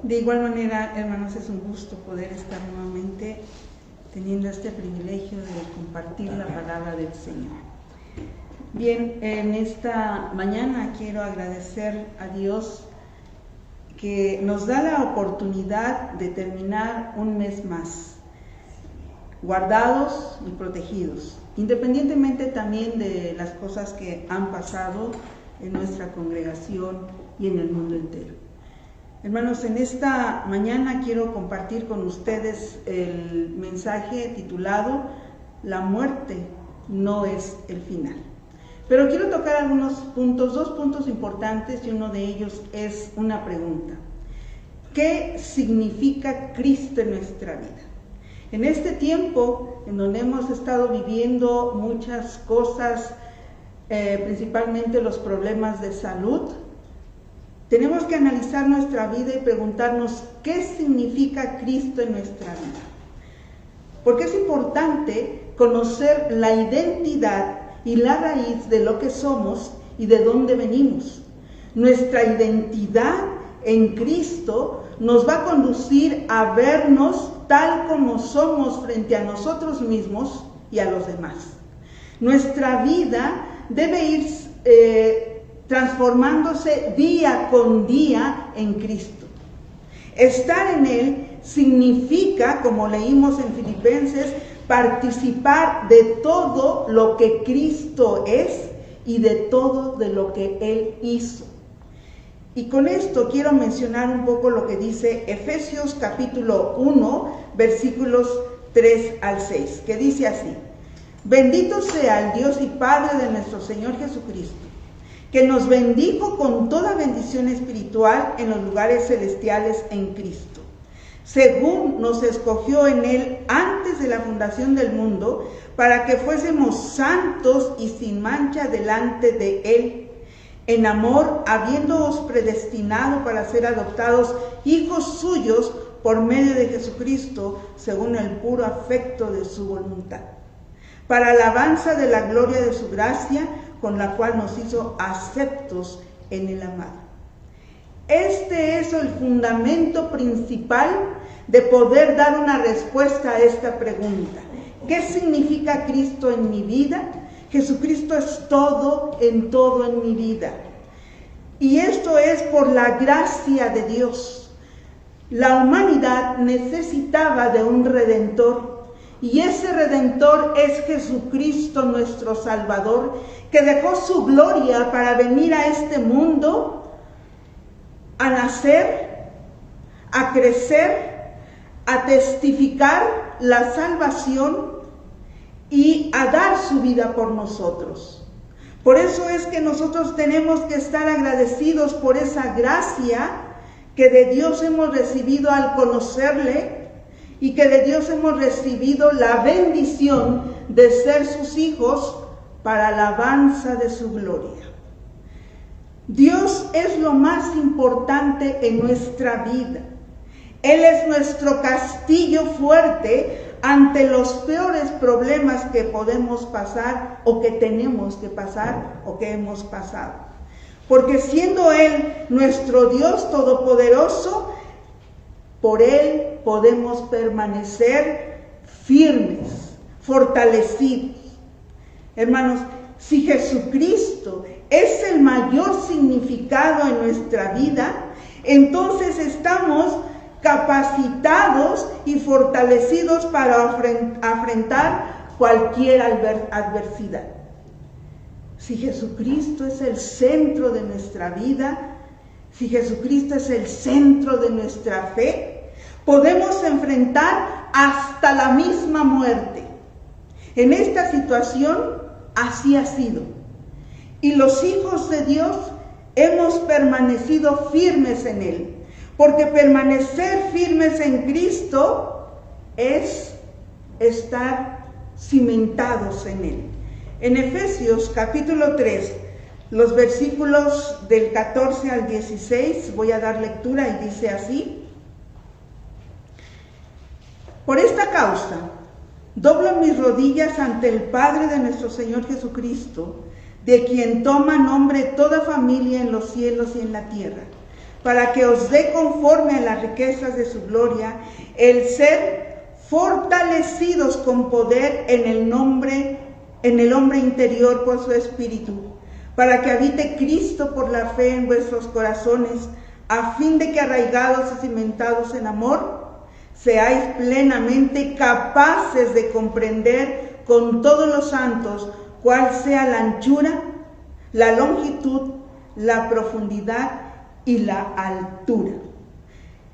De igual manera, hermanos, es un gusto poder estar nuevamente teniendo este privilegio de compartir la palabra del Señor. Bien, en esta mañana quiero agradecer a Dios que nos da la oportunidad de terminar un mes más, guardados y protegidos, independientemente también de las cosas que han pasado en nuestra congregación y en el mundo entero. Hermanos, en esta mañana quiero compartir con ustedes el mensaje titulado La muerte no es el final. Pero quiero tocar algunos puntos, dos puntos importantes, y uno de ellos es una pregunta. ¿Qué significa Cristo en nuestra vida? En este tiempo en donde hemos estado viviendo muchas cosas, principalmente los problemas de salud, tenemos que analizar nuestra vida y preguntarnos qué significa Cristo en nuestra vida. Porque es importante conocer la identidad y la raíz de lo que somos y de dónde venimos. Nuestra identidad en Cristo nos va a conducir a vernos tal como somos frente a nosotros mismos y a los demás. Nuestra vida debe ir transformándose día con día en Cristo. Estar en Él significa, como leímos en Filipenses, participar de todo lo que Cristo es y de todo de lo que Él hizo. Y con esto quiero mencionar un poco lo que dice Efesios capítulo 1, versículos 3 al 6, que dice así: Bendito sea el Dios y Padre de nuestro Señor Jesucristo, que nos bendijo con toda bendición espiritual en los lugares celestiales en Cristo, según nos escogió en Él antes de la fundación del mundo, para que fuésemos santos y sin mancha delante de Él, en amor, habiéndoos predestinado para ser adoptados hijos suyos por medio de Jesucristo, según el puro afecto de su voluntad, para alabanza de la gloria de su gracia, con la cual nos hizo aceptos en el amado. Este es el fundamento principal de poder dar una respuesta a esta pregunta. ¿Qué significa Cristo en mi vida? Jesucristo es todo en mi vida. Y esto es por la gracia de Dios. La humanidad necesitaba de un Redentor. Y ese Redentor es Jesucristo nuestro Salvador, que dejó su gloria para venir a este mundo, a nacer, a crecer, a testificar la salvación y a dar su vida por nosotros. Por eso es que nosotros tenemos que estar agradecidos por esa gracia que de Dios hemos recibido al conocerle, y que de Dios hemos recibido la bendición de ser sus hijos para alabanza de su gloria. Dios es lo más importante en nuestra vida. Él es nuestro castillo fuerte ante los peores problemas que podemos pasar o que tenemos que pasar o que hemos pasado. Porque siendo Él nuestro Dios todopoderoso, por Él podemos permanecer firmes, fortalecidos. Hermanos, si Jesucristo es el mayor significado en nuestra vida, entonces estamos capacitados y fortalecidos para afrontar cualquier adversidad. Si Jesucristo es el centro de nuestra vida, si Jesucristo es el centro de nuestra fe, podemos enfrentar hasta la misma muerte. En esta situación así ha sido. Y los hijos de Dios hemos permanecido firmes en Él. Porque permanecer firmes en Cristo es estar cimentados en Él. En Efesios capítulo 3, los versículos del 14 al 16, voy a dar lectura y dice así: Por esta causa, doblo mis rodillas ante el Padre de nuestro Señor Jesucristo, de quien toma nombre toda familia en los cielos y en la tierra, para que os dé conforme a las riquezas de su gloria, el ser fortalecidos con poder en el hombre interior por su espíritu, para que habite Cristo por la fe en vuestros corazones, a fin de que arraigados y cimentados en amor, seáis plenamente capaces de comprender con todos los santos cuál sea la anchura, la longitud, la profundidad y la altura,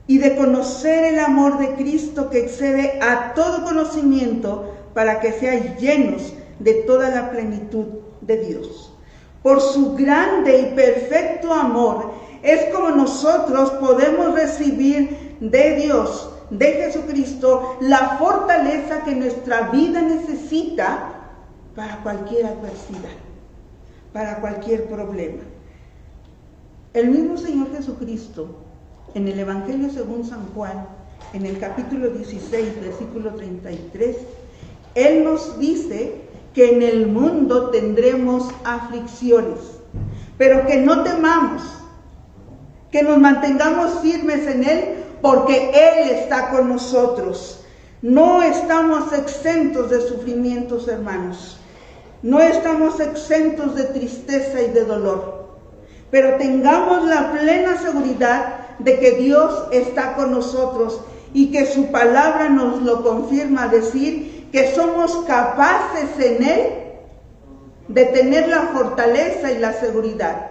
y de conocer el amor de Cristo que excede a todo conocimiento, para que seáis llenos de toda la plenitud de Dios. Por su grande y perfecto amor es como nosotros podemos recibir de Dios, de Jesucristo, la fortaleza que nuestra vida necesita para cualquier adversidad, para cualquier problema. El mismo Señor Jesucristo, en el Evangelio según San Juan, en el capítulo 16, versículo 33, Él nos dice que en el mundo tendremos aflicciones, pero que no temamos, que nos mantengamos firmes en Él, porque Él está con nosotros. No estamos exentos de sufrimientos, hermanos. No estamos exentos de tristeza y de dolor. Pero tengamos la plena seguridad de que Dios está con nosotros y que su palabra nos lo confirma, decir que somos capaces en Él de tener la fortaleza y la seguridad.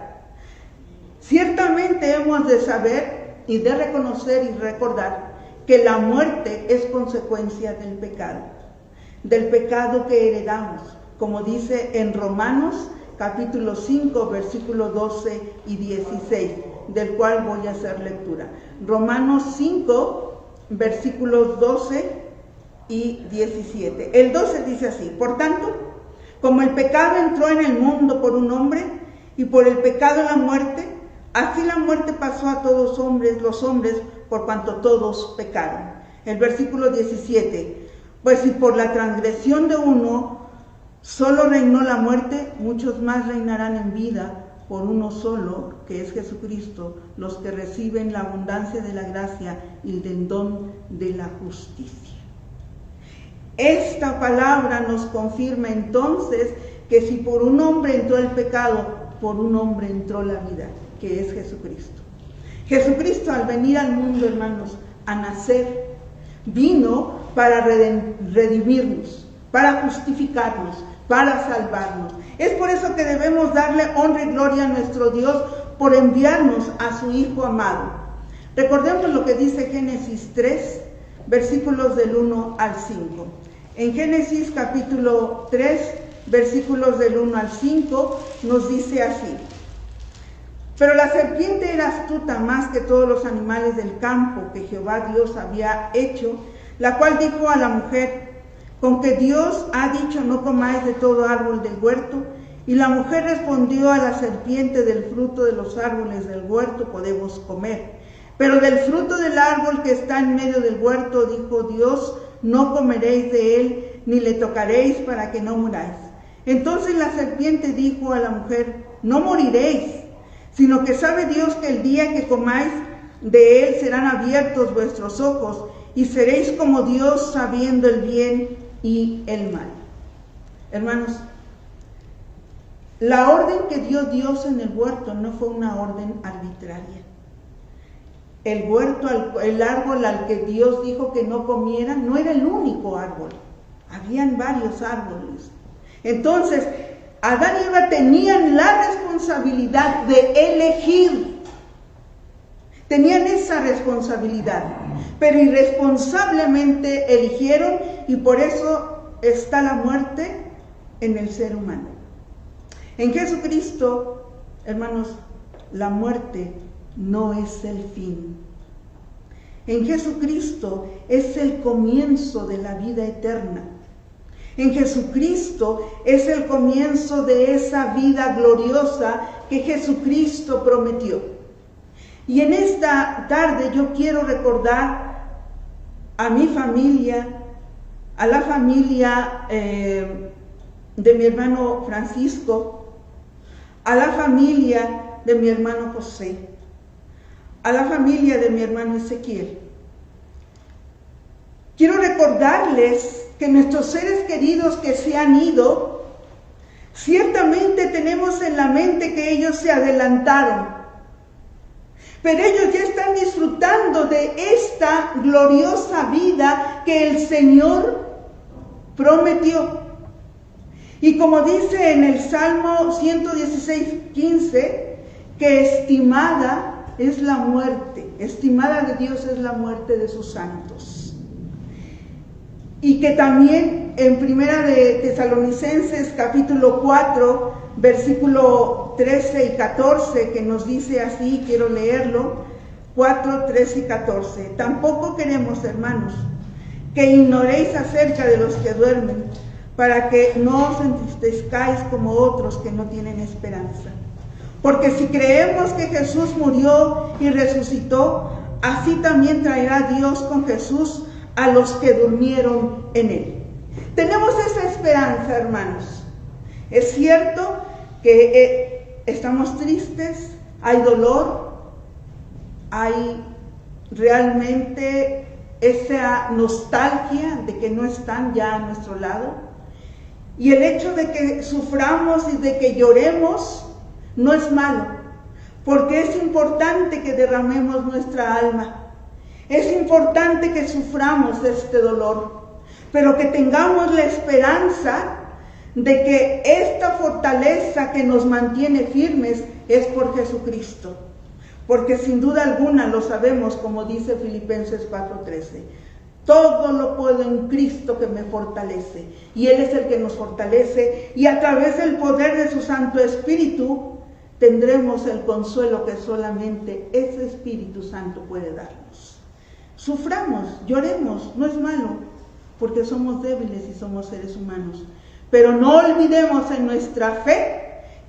Ciertamente hemos de saber y de reconocer y recordar que la muerte es consecuencia del pecado que heredamos, como dice en Romanos capítulo 5, versículos 12 y 16, del cual voy a hacer lectura. Romanos 5, versículos 12 y 17. El 12 dice así: por tanto, como el pecado entró en el mundo por un hombre, y por el pecado la muerte, así la muerte pasó a todos los hombres, por cuanto todos pecaron. El versículo 17: pues si por la transgresión de uno solo reinó la muerte, muchos más reinarán en vida por uno solo, que es Jesucristo, los que reciben la abundancia de la gracia y del don de la justicia. Esta palabra nos confirma entonces que si por un hombre entró el pecado, por un hombre entró la vida, que es Jesucristo. Jesucristo, al venir al mundo, hermanos, a nacer, vino para redimirnos, para justificarnos, para salvarnos. Es por eso que debemos darle honra y gloria a nuestro Dios por enviarnos a su Hijo amado. Recordemos lo que dice Génesis 3, versículos del 1 al 5. En Génesis capítulo 3, versículos del 1 al 5, nos dice así: pero la serpiente era astuta más que todos los animales del campo que Jehová Dios había hecho, la cual dijo a la mujer: con que Dios ha dicho, no comáis de todo árbol del huerto. Y la mujer respondió a la serpiente: del fruto de los árboles del huerto podemos comer, pero del fruto del árbol que está en medio del huerto, dijo Dios, no comeréis de él, ni le tocaréis, para que no muráis. Entonces la serpiente dijo a la mujer: no moriréis, sino que sabe Dios que el día que comáis de él serán abiertos vuestros ojos, y seréis como Dios, sabiendo el bien y el mal. Hermanos, la orden que dio Dios en el huerto no fue una orden arbitraria. El huerto, el árbol al que Dios dijo que no comieran, no era el único árbol. Habían varios árboles. Entonces, Adán y Eva tenían la responsabilidad de elegir. Tenían esa responsabilidad, pero irresponsablemente eligieron, y por eso está la muerte en el ser humano. En Jesucristo, hermanos, la muerte no es el fin. En Jesucristo es el comienzo de la vida eterna. En Jesucristo es el comienzo de esa vida gloriosa que Jesucristo prometió. Y en esta tarde yo quiero recordar a mi familia, a la familia de mi hermano Francisco, a la familia de mi hermano José, a la familia de mi hermano Ezequiel. Quiero recordarles que nuestros seres queridos que se han ido, ciertamente tenemos en la mente que ellos se adelantaron, pero ellos ya están disfrutando de esta gloriosa vida que el Señor prometió. Y como dice en el Salmo 116:15, que estimada es la muerte, estimada de Dios es la muerte de sus santos. Y que también en Primera de Tesalonicenses capítulo 4, versículo 13 y 14, que nos dice así, quiero leerlo, 4, 13 y 14. Tampoco queremos, hermanos, que ignoréis acerca de los que duermen, para que no os entristezcáis como otros que no tienen esperanza. Porque si creemos que Jesús murió y resucitó, así también traerá Dios con Jesús a los que durmieron en él. Tenemos esa esperanza, hermanos. Es cierto que estamos tristes, hay dolor, hay realmente esa nostalgia de que no están ya a nuestro lado. Y el hecho de que suframos y de que lloremos no es malo, porque es importante que derramemos nuestra alma. Es importante que suframos este dolor, pero que tengamos la esperanza de que esta fortaleza que nos mantiene firmes es por Jesucristo. Porque sin duda alguna lo sabemos, como dice Filipenses 4:13. Todo lo puedo en Cristo que me fortalece. Y Él es el que nos fortalece. Y a través del poder de su Santo Espíritu tendremos el consuelo que solamente ese Espíritu Santo puede darnos. Suframos, lloremos, no es malo, porque somos débiles y somos seres humanos. Pero no olvidemos en nuestra fe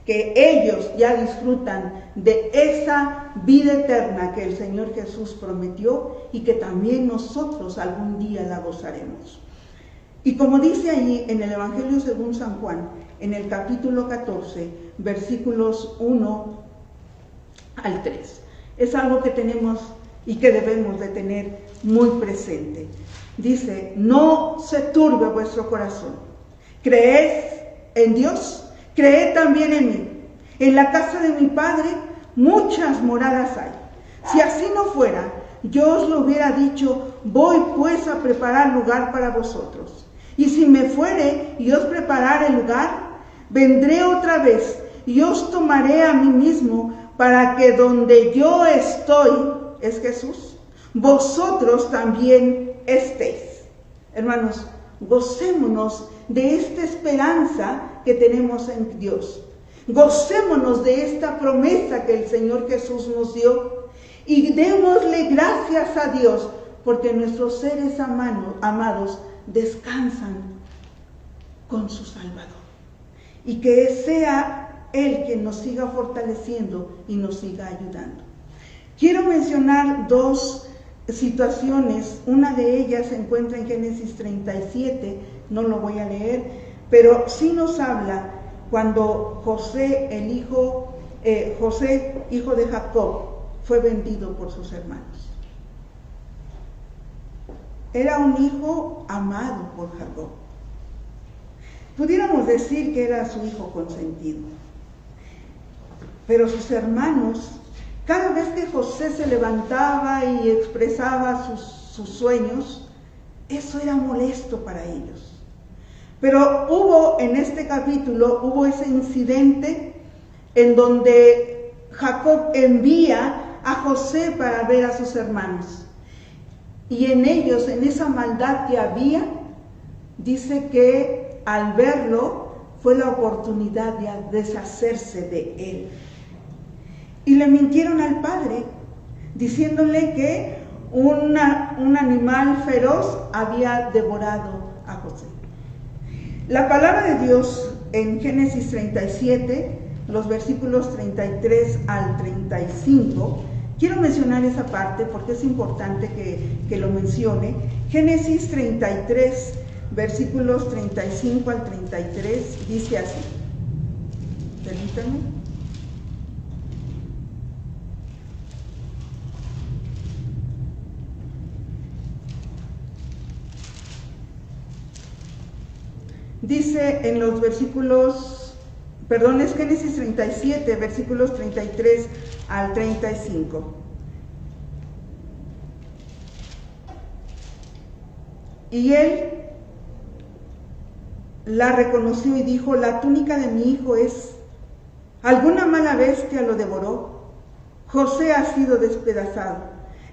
que ellos ya disfrutan de esa vida eterna que el Señor Jesús prometió y que también nosotros algún día la gozaremos. Y como dice allí en el Evangelio según San Juan, en el capítulo 14, versículos 1 al 3, es algo que tenemos y que debemos de tener muy presente. Dice: no se turbe vuestro corazón. ¿Creéis en Dios? Creed también en mí. En la casa de mi Padre muchas moradas hay. Si así no fuera, yo os lo hubiera dicho: voy pues a preparar lugar para vosotros. Y si me fuere y os preparare lugar, vendré otra vez y os tomaré a mí mismo, para que donde yo estoy, es Jesús, vosotros también estéis. Hermanos, gocémonos de esta esperanza que tenemos en Dios. Gocémonos de esta promesa que el Señor Jesús nos dio y démosle gracias a Dios porque nuestros seres amados descansan con su Salvador. Y que sea Él quien nos siga fortaleciendo y nos siga ayudando. Quiero mencionar dos situaciones. Una de ellas se encuentra en Génesis 37, no lo voy a leer, pero sí nos habla cuando José, hijo de Jacob, fue vendido por sus hermanos. Era un hijo amado por Jacob. Pudiéramos decir que era su hijo consentido. Pero sus hermanos, cada vez que José se levantaba y expresaba sus sueños, eso era molesto para ellos. Pero en este capítulo, hubo ese incidente en donde Jacob envía a José para ver a sus hermanos. Y en ellos, en esa maldad que había, dice que al verlo fue la oportunidad de deshacerse de él. Y le mintieron al padre, diciéndole que un animal feroz había devorado a José. La palabra de Dios en Génesis 37, los versículos 33 al 35, quiero mencionar esa parte porque es importante que lo mencione. Génesis 33, versículos 35 al 33, dice así. Permítanme. Dice en los versículos, es Génesis 37, versículos 33 al 35. Y él la reconoció y dijo: la túnica de mi hijo es. ¿Alguna mala bestia lo devoró? José ha sido despedazado.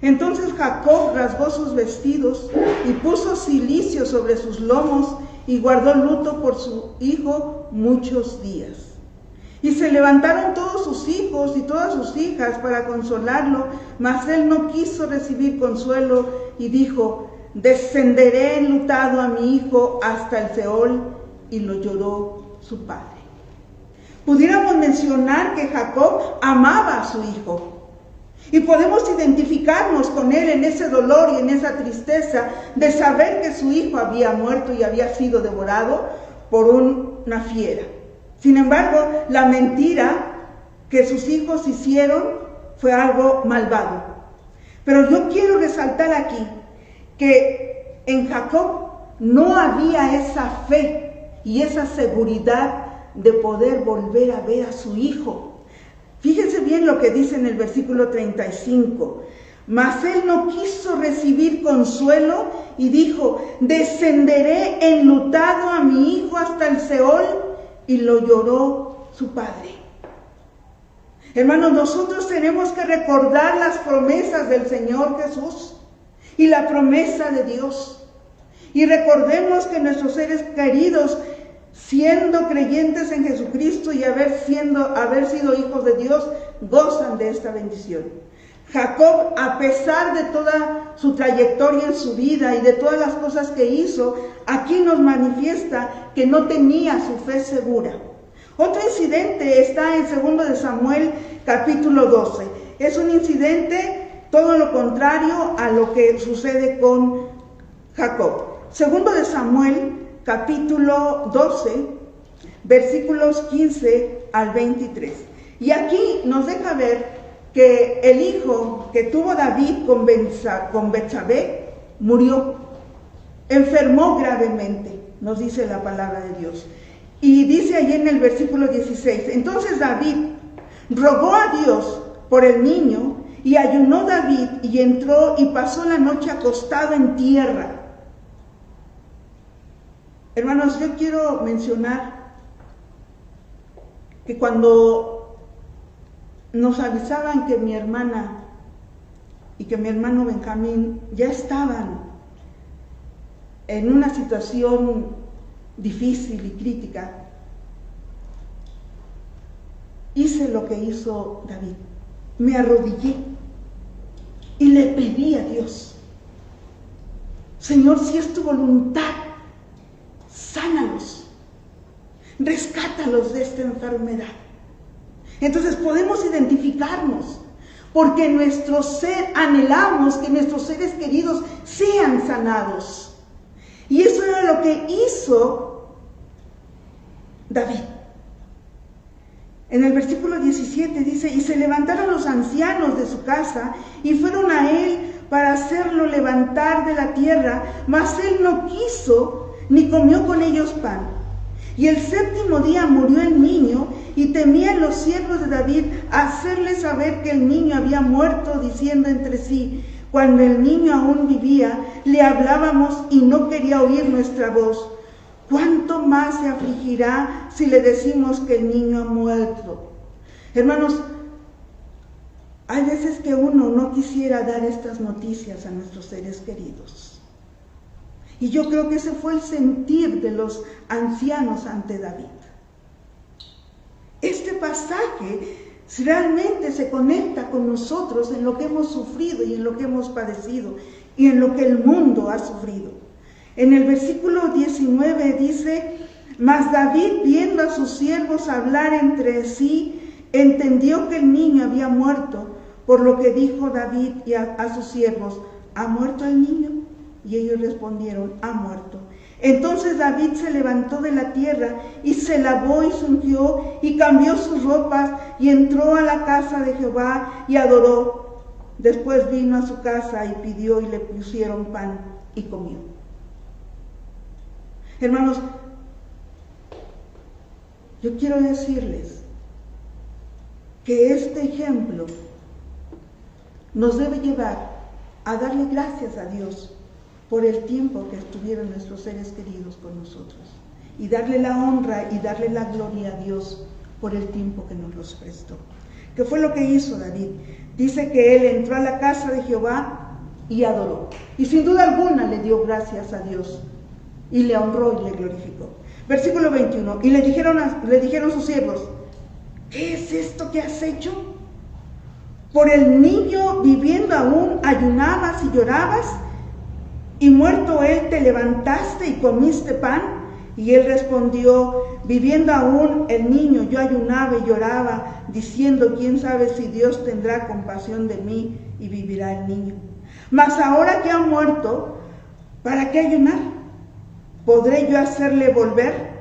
Entonces Jacob rasgó sus vestidos y puso cilicio sobre sus lomos y guardó luto por su hijo muchos días. Y se levantaron todos sus hijos y todas sus hijas para consolarlo, mas él no quiso recibir consuelo y dijo: descenderé enlutado a mi hijo hasta el Seol. Y lo lloró su padre. Pudiéramos mencionar que Jacob amaba a su hijo y podemos identificarnos con él en ese dolor y en esa tristeza de saber que su hijo había muerto y había sido devorado por una fiera. Sin embargo, la mentira que sus hijos hicieron fue algo malvado. Pero yo quiero resaltar aquí que en Jacob no había esa fe y esa seguridad de poder volver a ver a su hijo. Fíjense bien lo que dice en el versículo 35. Mas él no quiso recibir consuelo y dijo: descenderé enlutado a mi hijo hasta el Seol. Y lo lloró su padre. Hermanos, nosotros tenemos que recordar las promesas del Señor Jesús y la promesa de Dios. Y recordemos que nuestros seres queridos, siendo creyentes en Jesucristo y haber sido hijos de Dios, gozan de esta bendición. Jacob, a pesar de toda su trayectoria en su vida y de todas las cosas que hizo, aquí nos manifiesta que no tenía su fe segura. Otro incidente está en 2 de Samuel, capítulo 12. Es un incidente todo lo contrario a lo que sucede con Jacob. 2 de Samuel, capítulo 12, versículos 15 al 23. Y aquí nos deja ver que el hijo que tuvo David con Betsabé murió, enfermó gravemente, nos dice la palabra de Dios. Y dice allí en el versículo 16: entonces David rogó a Dios por el niño, y ayunó David y entró y pasó la noche acostado en tierra. Hermanos, yo quiero mencionar que cuando nos avisaban que mi hermana y que mi hermano Benjamín ya estaban en una situación difícil y crítica, hice lo que hizo David. Me arrodillé y le pedí a Dios: Señor, si es tu voluntad, sánalos, rescátalos de esta enfermedad. Entonces podemos identificarnos, porque en nuestro ser anhelamos que nuestros seres queridos sean sanados. Y eso era lo que hizo David. En el versículo 17 dice: y se levantaron los ancianos de su casa y fueron a él para hacerlo levantar de la tierra, mas él no quiso ni comió con ellos pan. Y el 7º día murió el niño, y temían los siervos de David hacerle saber que el niño había muerto, diciendo entre sí: cuando el niño aún vivía, le hablábamos y no quería oír nuestra voz. ¿Cuánto más se afligirá si le decimos que el niño ha muerto? Hermanos, hay veces que uno no quisiera dar estas noticias a nuestros seres queridos. Y yo creo que ese fue el sentir de los ancianos ante David. Este pasaje realmente se conecta con nosotros en lo que hemos sufrido y en lo que hemos padecido y en lo que el mundo ha sufrido. En el versículo 19 dice: mas David, viendo a sus siervos hablar entre sí, entendió que el niño había muerto, por lo que dijo David a sus siervos: ¿ha muerto el niño? Y ellos respondieron: ha muerto. Entonces David se levantó de la tierra y se lavó y se ungió y cambió sus ropas y entró a la casa de Jehová y adoró. Después vino a su casa y pidió y le pusieron pan y comió. Hermanos, yo quiero decirles que este ejemplo nos debe llevar a darle gracias a Dios por el tiempo que estuvieron nuestros seres queridos con nosotros, y darle la honra y darle la gloria a Dios por el tiempo que nos los prestó. ¿Qué fue lo que hizo David? Dice que él entró a la casa de Jehová y adoró, y sin duda alguna le dio gracias a Dios, y le honró y le glorificó. Versículo 21, y le dijeron sus siervos: ¿qué es esto que has hecho? Por el niño viviendo aún ayunabas y llorabas, y muerto él te levantaste y comiste pan. Y él respondió: viviendo aún el niño yo ayunaba y lloraba, diciendo: quién sabe si Dios tendrá compasión de mí y vivirá el niño. Mas ahora que ha muerto, ¿para qué ayunar? ¿Podré yo hacerle volver?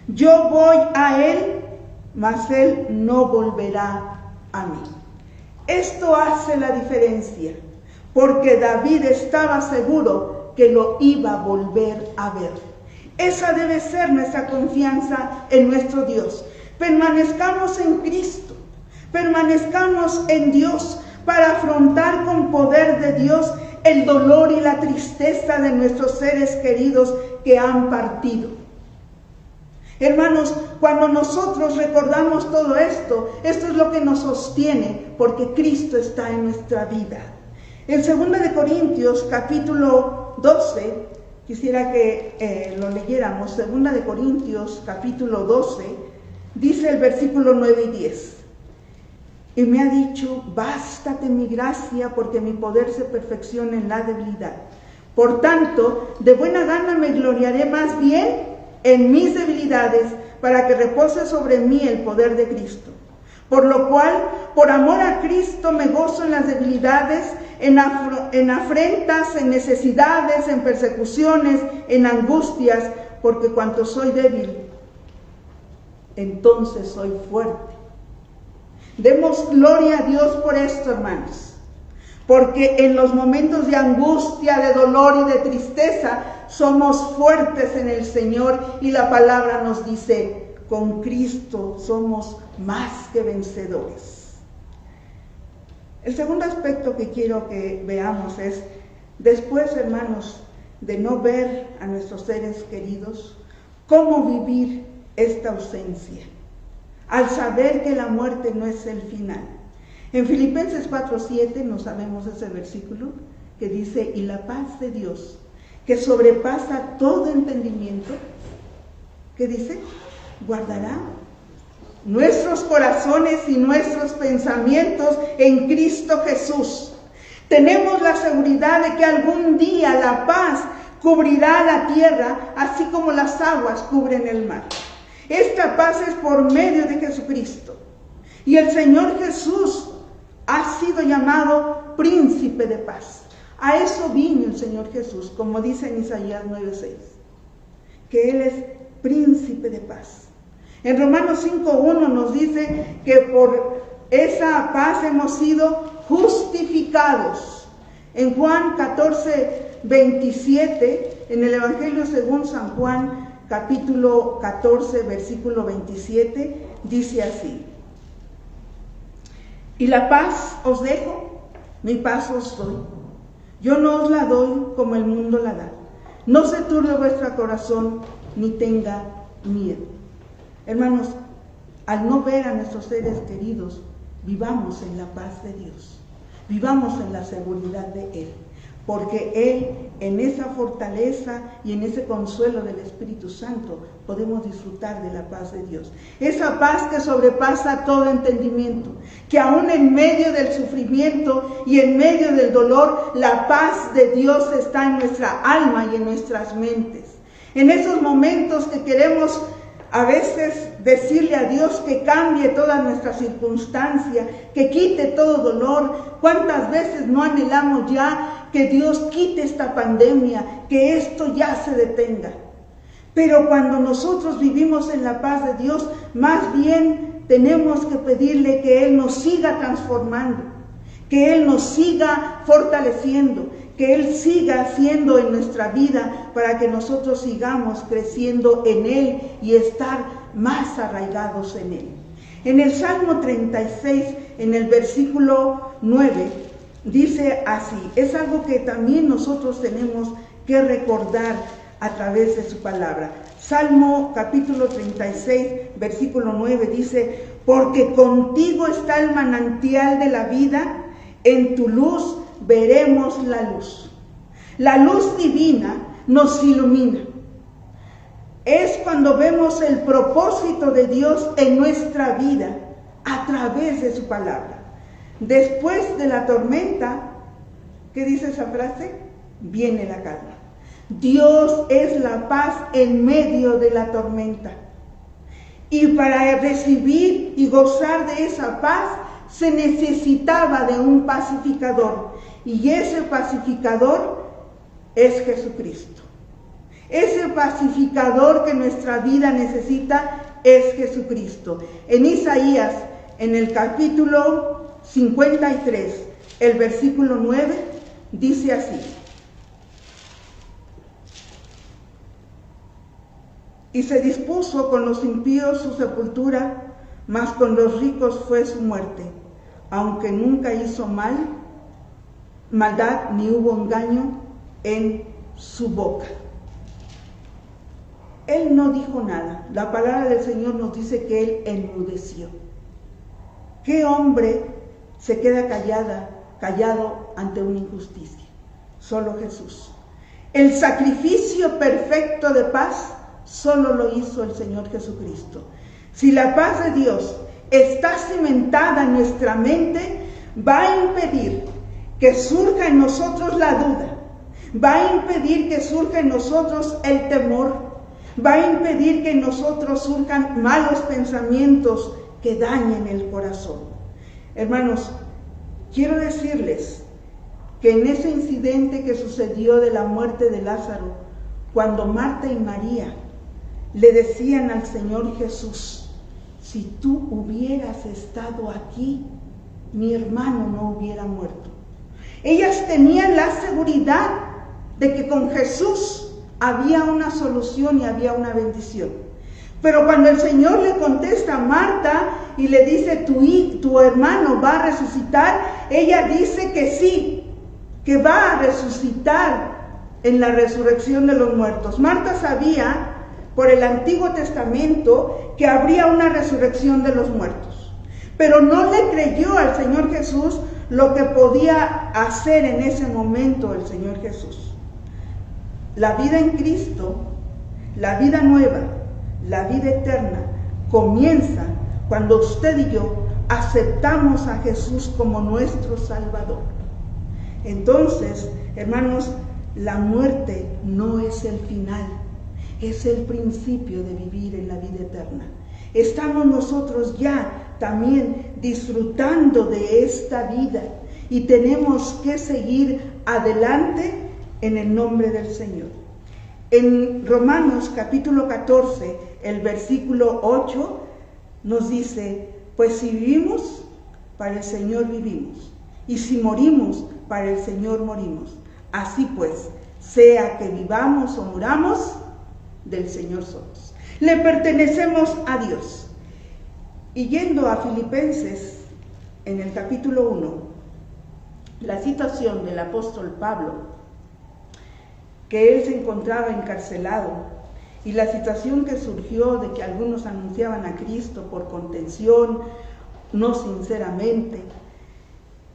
Yo voy a él, mas él no volverá a mí. Esto hace la diferencia, porque David estaba seguro que lo iba a volver a ver. Esa debe ser nuestra confianza en nuestro Dios. Permanezcamos en Cristo, permanezcamos en Dios para afrontar con poder de Dios el dolor y la tristeza de nuestros seres queridos que han partido. Hermanos, cuando nosotros recordamos todo esto, esto es lo que nos sostiene, porque Cristo está en nuestra vida. En 2 de Corintios, capítulo 12, quisiera que lo leyéramos. 2 de Corintios, capítulo 12, dice el versículo 9 y 10. Y me ha dicho: bástate mi gracia, porque mi poder se perfecciona en la debilidad. Por tanto, de buena gana me gloriaré más bien en mis debilidades, para que repose sobre mí el poder de Cristo. Por lo cual, por amor a Cristo, me gozo en las debilidades, en afrentas, en necesidades, en persecuciones, en angustias, porque cuanto soy débil, entonces soy fuerte. Demos gloria a Dios por esto, hermanos, porque en los momentos de angustia, de dolor y de tristeza, somos fuertes en el Señor, y la palabra nos dice: con Cristo somos más que vencedores. El segundo aspecto que quiero que veamos es, después, hermanos, de no ver a nuestros seres queridos, cómo vivir esta ausencia, al saber que la muerte no es el final. En Filipenses 4:7 no sabemos ese versículo que dice: y la paz de Dios, que sobrepasa todo entendimiento, ¿qué dice? Guardará nuestros corazones y nuestros pensamientos en Cristo Jesús. Tenemos la seguridad de que algún día la paz cubrirá la tierra, así como las aguas cubren el mar. Esta paz es por medio de Jesucristo. Y el Señor Jesús ha sido llamado príncipe de paz. A eso vino el Señor Jesús, como dice en Isaías 9:6, que Él es príncipe de paz. En Romanos 5:1 nos dice que por esa paz hemos sido justificados. En Juan 14:27, en el Evangelio según San Juan, capítulo 14, versículo 27, dice así: y la paz os dejo, mi paz os doy. Yo no os la doy como el mundo la da. No se turbe vuestro corazón, ni tenga miedo. Hermanos, al no ver a nuestros seres queridos, vivamos en la paz de Dios, vivamos en la seguridad de Él, porque Él, en esa fortaleza y en ese consuelo del Espíritu Santo, podemos disfrutar de la paz de Dios. Esa paz que sobrepasa todo entendimiento, que aún en medio del sufrimiento y en medio del dolor, la paz de Dios está en nuestra alma y en nuestras mentes. En esos momentos que queremos a veces decirle a Dios que cambie toda nuestra circunstancia, que quite todo dolor. ¿Cuántas veces no anhelamos ya que Dios quite esta pandemia, que esto ya se detenga? Pero cuando nosotros vivimos en la paz de Dios, más bien tenemos que pedirle que Él nos siga transformando, que Él nos siga fortaleciendo, que Él siga haciendo en nuestra vida para que nosotros sigamos creciendo en Él y estar más arraigados en Él. En el Salmo 36, en el versículo 9, dice así, es algo que también nosotros tenemos que recordar a través de su palabra. Salmo capítulo 36, versículo 9 dice, porque contigo está el manantial de la vida, en tu luz veremos la luz. La luz divina nos ilumina. Es cuando vemos el propósito de Dios en nuestra vida a través de su palabra. Después de la tormenta, ¿qué dice esa frase? Viene la calma. Dios es la paz en medio de la tormenta. Y para recibir y gozar de esa paz se necesitaba de un pacificador. Y ese pacificador es Jesucristo. Ese pacificador que nuestra vida necesita es Jesucristo. En Isaías, en el capítulo 53, el versículo 9, dice así. Y se dispuso con los impíos su sepultura, mas con los ricos fue su muerte, aunque nunca hizo maldad ni hubo engaño en su boca. Él no dijo nada. La palabra del Señor nos dice que Él enmudeció. ¿Qué hombre se queda callado ante una injusticia? Solo Jesús. El sacrificio perfecto de paz solo lo hizo el Señor Jesucristo. Si la paz de Dios está cimentada en nuestra mente, va a impedir que surja en nosotros la duda, va a impedir que surja en nosotros el temor, va a impedir que en nosotros surjan malos pensamientos que dañen el corazón. Hermanos, quiero decirles que en ese incidente que sucedió de la muerte de Lázaro, cuando Marta y María le decían al Señor Jesús, si tú hubieras estado aquí, mi hermano no hubiera muerto. Ellas tenían la seguridad de que con Jesús había una solución y había una bendición. Pero cuando el Señor le contesta a Marta y le dice, tu hermano va a resucitar, ella dice que sí, que va a resucitar en la resurrección de los muertos. Marta sabía por el Antiguo Testamento que habría una resurrección de los muertos, pero no le creyó al Señor Jesús lo que podía hacer en ese momento el Señor Jesús. La vida en Cristo, la vida nueva, la vida eterna, comienza cuando usted y yo aceptamos a Jesús como nuestro Salvador. Entonces, hermanos, la muerte no es el final, es el principio de vivir en la vida eterna. Estamos nosotros ya también disfrutando de esta vida y tenemos que seguir adelante en el nombre del Señor. En Romanos capítulo 14, el versículo 8, nos dice, pues si vivimos, para el Señor vivimos, y si morimos, para el Señor morimos. Así pues, sea que vivamos o muramos, del Señor somos. Le pertenecemos a Dios. Y yendo a Filipenses, en el capítulo 1, la situación del apóstol Pablo, que él se encontraba encarcelado, y la situación que surgió de que algunos anunciaban a Cristo por contención, no sinceramente,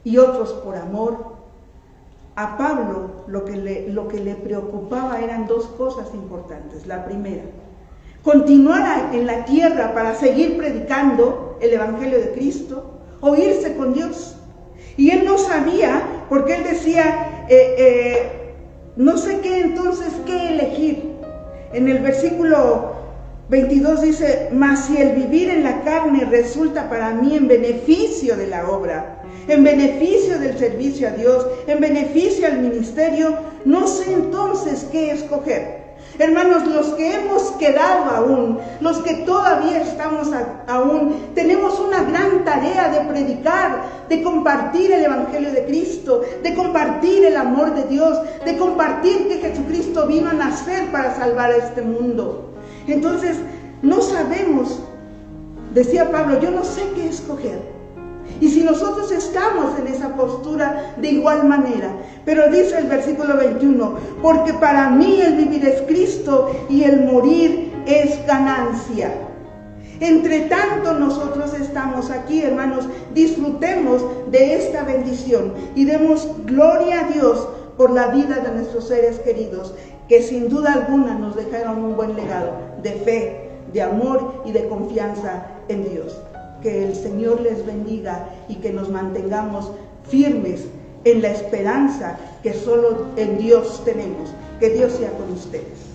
y otros por amor. A Pablo lo que le preocupaba eran dos cosas importantes. La primera, continuar en la tierra para seguir predicando el Evangelio de Cristo, o irse con Dios. Y él no sabía, porque él decía, no sé qué entonces, qué elegir. En el versículo 22 dice, mas si el vivir en la carne resulta para mí en beneficio de la obra, en beneficio del servicio a Dios, en beneficio al ministerio, no sé entonces qué escoger. Hermanos, los que hemos quedado aún, los que todavía estamos aún, tenemos una gran tarea de predicar, de compartir el Evangelio de Cristo, de compartir el amor de Dios, de compartir que Jesucristo vino a nacer para salvar a este mundo. Entonces, no sabemos, decía Pablo, yo no sé qué escoger. Y si nosotros estamos en esa postura de igual manera, pero dice el versículo 21, porque para mí el vivir es Cristo y el morir es ganancia. Entre tanto nosotros estamos aquí, hermanos, disfrutemos de esta bendición y demos gloria a Dios por la vida de nuestros seres queridos, que sin duda alguna nos dejaron un buen legado de fe, de amor y de confianza en Dios. Que el Señor les bendiga y que nos mantengamos firmes en la esperanza que solo en Dios tenemos. Que Dios sea con ustedes.